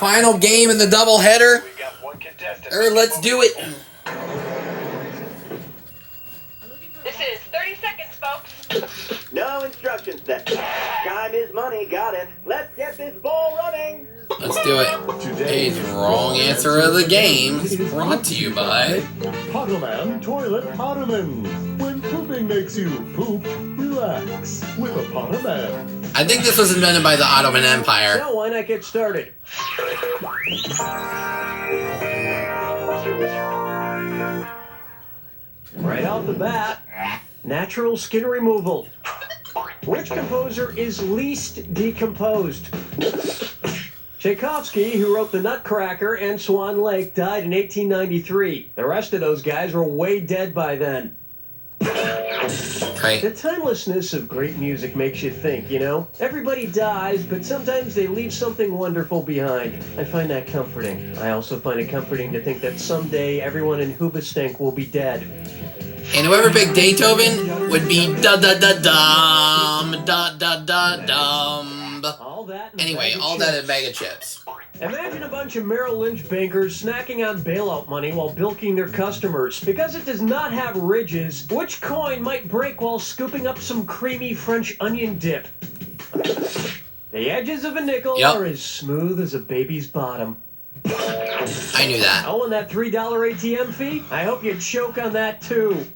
Final game in the doubleheader. Let's do it. This is 30 seconds, folks. No instructions then. Time is money, got it. Let's get this ball running. Let's do it. Today's wrong answer of the game is brought to you by Ottoman Toilet Ottomans. When pooping makes you poop, relax with a Ottoman. I think this was invented by the Ottoman Empire. So why not get started? Right off the bat, natural skin removal. Which composer is least decomposed? Tchaikovsky, who wrote The Nutcracker and Swan Lake, died in 1893. The rest of those guys were way dead by then. Right. The timelessness of great music makes you think, you know? Everybody dies, but sometimes they leave something wonderful behind. I find that comforting. I also find it comforting to think that someday everyone in Hoobastank will be dead. And whoever picked Beethoven would be da-da-da-dum, da-da-da-dum. Anyway, all that in mega chips. Imagine a bunch of Merrill Lynch bankers snacking on bailout money while bilking their customers. Because it does not have ridges, which coin might break while scooping up some creamy French onion dip? The edges of a nickel are as smooth as a baby's bottom. I knew that. Oh, and that $3 ATM fee? I hope you choke on that too.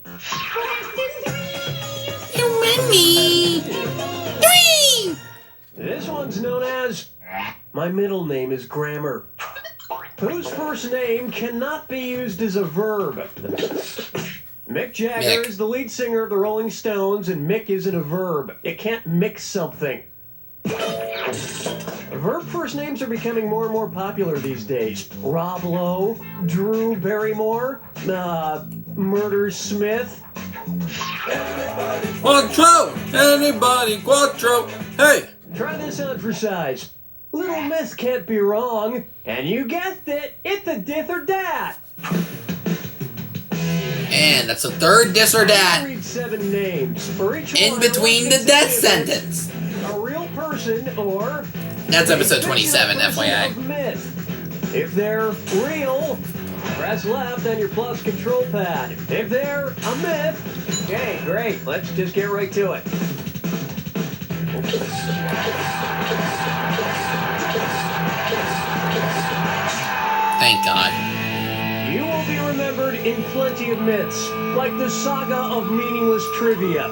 You win me. This one's known as my middle name is Grammar. Whose first name cannot be used as a verb? Mick Jagger is the lead singer of the Rolling Stones, and Mick isn't a verb. It can't mix something. Verb first names are becoming more and more popular these days. Rob Lowe, Drew Barrymore, Murder Smith. Quattro! Anybody quattro! Hey! Try this on for size. Little Miss can't be wrong. And you guessed it, it's a dis or dat. And that's the third dis or dat. Read 7 names for each in one. between the death sentence. A real person or... That's episode 27, of FYI. myth. If they're real, press left on your plus control pad. If they're a myth, okay, great. Let's just get right to it. Thank God. You will be remembered in plenty of myths, like the saga of meaningless trivia.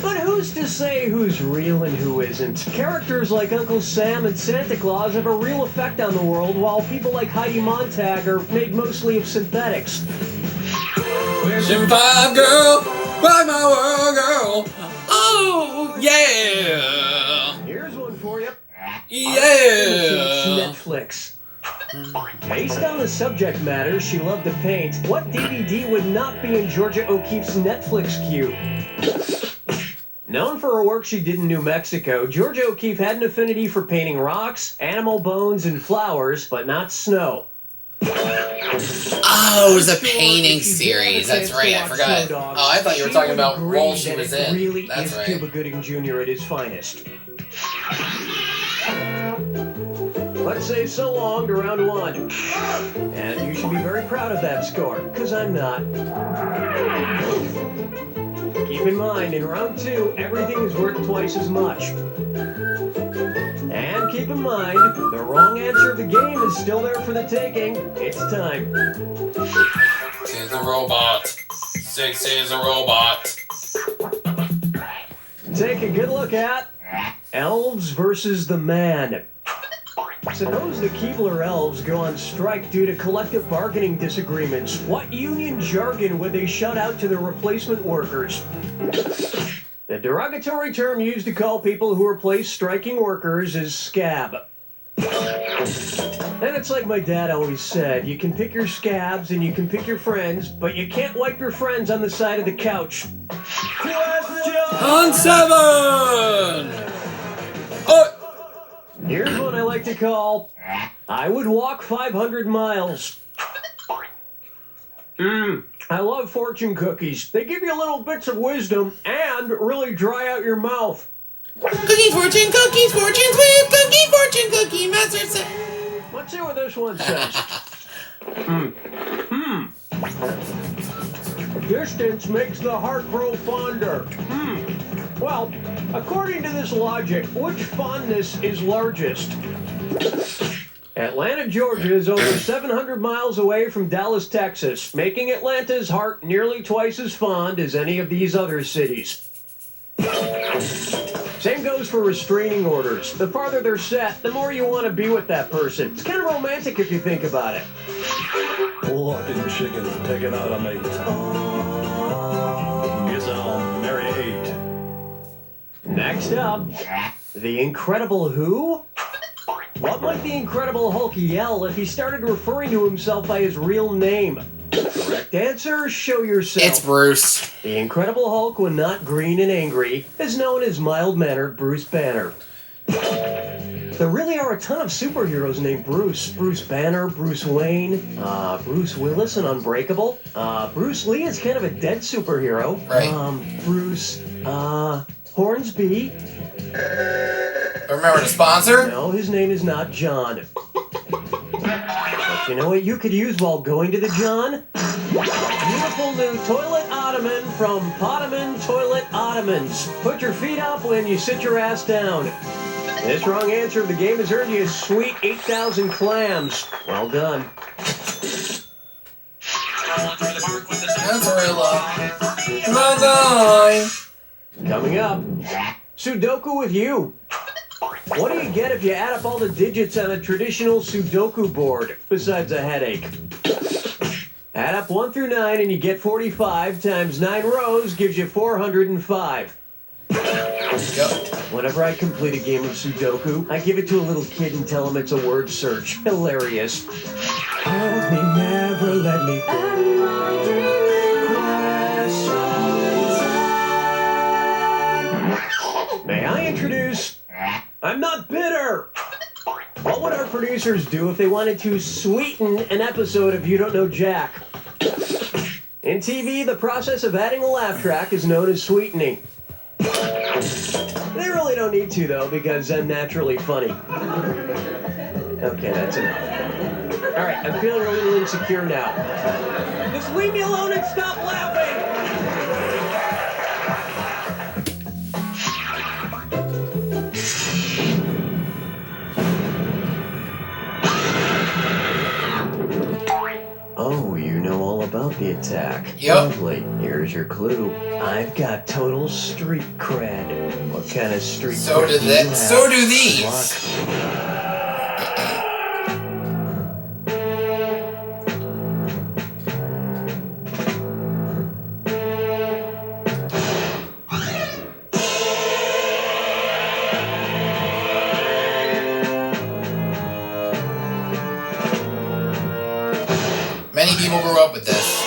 But who's to say who's real and who isn't? Characters like Uncle Sam and Santa Claus have a real effect on the world, while people like Heidi Montag are made mostly of synthetics. Mission 5 girl, rock my world girl. Oh, yeah. Here's one for you. Yeah. Netflix. Based on the subject matter she loved to paint, what DVD would not be in Georgia O'Keeffe's Netflix queue? Known for her work she did in New Mexico, Georgia O'Keeffe had an affinity for painting rocks, animal bones, and flowers, but not snow. Oh, it was a painting series. That's right, I forgot. Oh, I thought you were talking about role she was in. Really That's right. Cuba Gooding Jr. at his finest. Let's say so long to round 1. And you should be very proud of that score, because I'm not. Keep in mind, in round 2, everything is worth twice as much. And keep in mind, the wrong answer of the game is still there for the taking. It's time. 6 is a robot. 6 is a robot. Take a good look at elves versus the man. Suppose the Keebler elves go on strike due to collective bargaining disagreements. What union jargon would they shout out to their replacement workers? The derogatory term used to call people who replace striking workers is scab. And it's like my dad always said, you can pick your scabs and you can pick your friends, but you can't wipe your friends on the side of the couch. On 7! Oh! Here's one I like to call, I would walk 500 miles. I love fortune cookies. They give you little bits of wisdom and really dry out your mouth. Cookies, fortune, sweet cookie, fortune, cookie, master set. Let's see what this one says. Distance makes the heart grow fonder. Well, according to this logic, which fondness is largest? Atlanta, Georgia is over 700 miles away from Dallas, Texas, making Atlanta's heart nearly twice as fond as any of these other cities. Same goes for restraining orders. The farther they're set, the more you want to be with that person. It's kind of romantic if you think about it. Plucking chicken, taking out a mate. Guess I'll marry 8. Next up, the Incredible Who? What might the Incredible Hulk yell if he started referring to himself by his real name? Correct answer, show yourself. It's Bruce. The Incredible Hulk, when not green and angry, is known as mild-mannered Bruce Banner. There really are a ton of superheroes named Bruce. Bruce Banner, Bruce Wayne, Bruce Willis and Unbreakable. Bruce Lee is kind of a dead superhero. Right. Bruce, Hornsby. Remember the sponsor? No, his name is not John. But you know what you could use while going to the John? Beautiful new toilet ottoman from Ottoman Toilet Ottomans. Put your feet up when you sit your ass down. This wrong answer of the game has earned you a sweet 8,000 clams. Well done. That's Bye-bye. Coming up, Sudoku with you. What do you get if you add up all the digits on a traditional Sudoku board, besides a headache? Add up 1 through 9 and you get 45 times 9 rows gives you 405. Yep. Whenever I complete a game of Sudoku, I give it to a little kid and tell him it's a word search. Hilarious. Help me, never let me go. May I introduce... I'm not bitter! What would our producers do if they wanted to sweeten an episode of You Don't Know Jack? In TV, the process of adding a laugh track is known as sweetening. They really don't need to, though, because I'm naturally funny. Okay, that's enough. Alright, I'm feeling a little insecure now. Just leave me alone and stop laughing! Oh, you know all about the attack. Yep. Lovely. Here's your clue. I've got total street cred. What kind of street So cred do do you that. have? So do these. Many people grew up with this.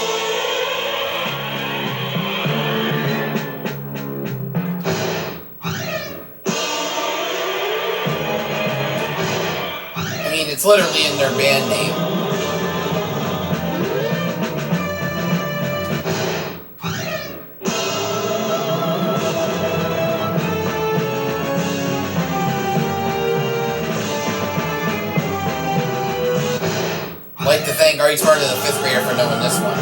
I mean, it's literally in their band name. I'd like to thank our each part of the 5th grader for knowing this one.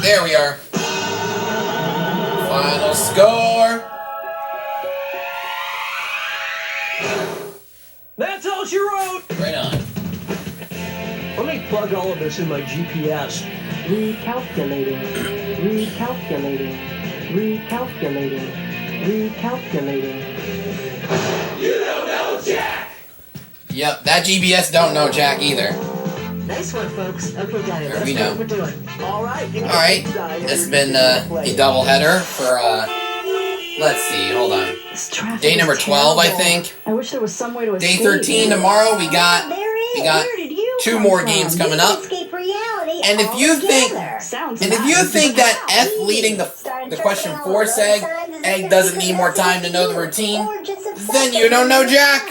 There we are. Final score. That's all she wrote! Right on. Let me plug all of this in my GPS. Recalculating. Recalculating. Recalculating. Recalculating. You don't know Jack! Yep, that GBS don't know Jack either. Nice one, folks. Okay, got it. There we know. We're doing. Alright, Alright, it's been the double header for, let's see, hold on. This traffic Day is number 12, I terrible. think. I wish there was some way to Day escape. 13 tomorrow, we got 2 more games coming up. And if you think Sounds And if you think that F leading the question 4 egg doesn't need more time to know the routine, then you don't know Jack.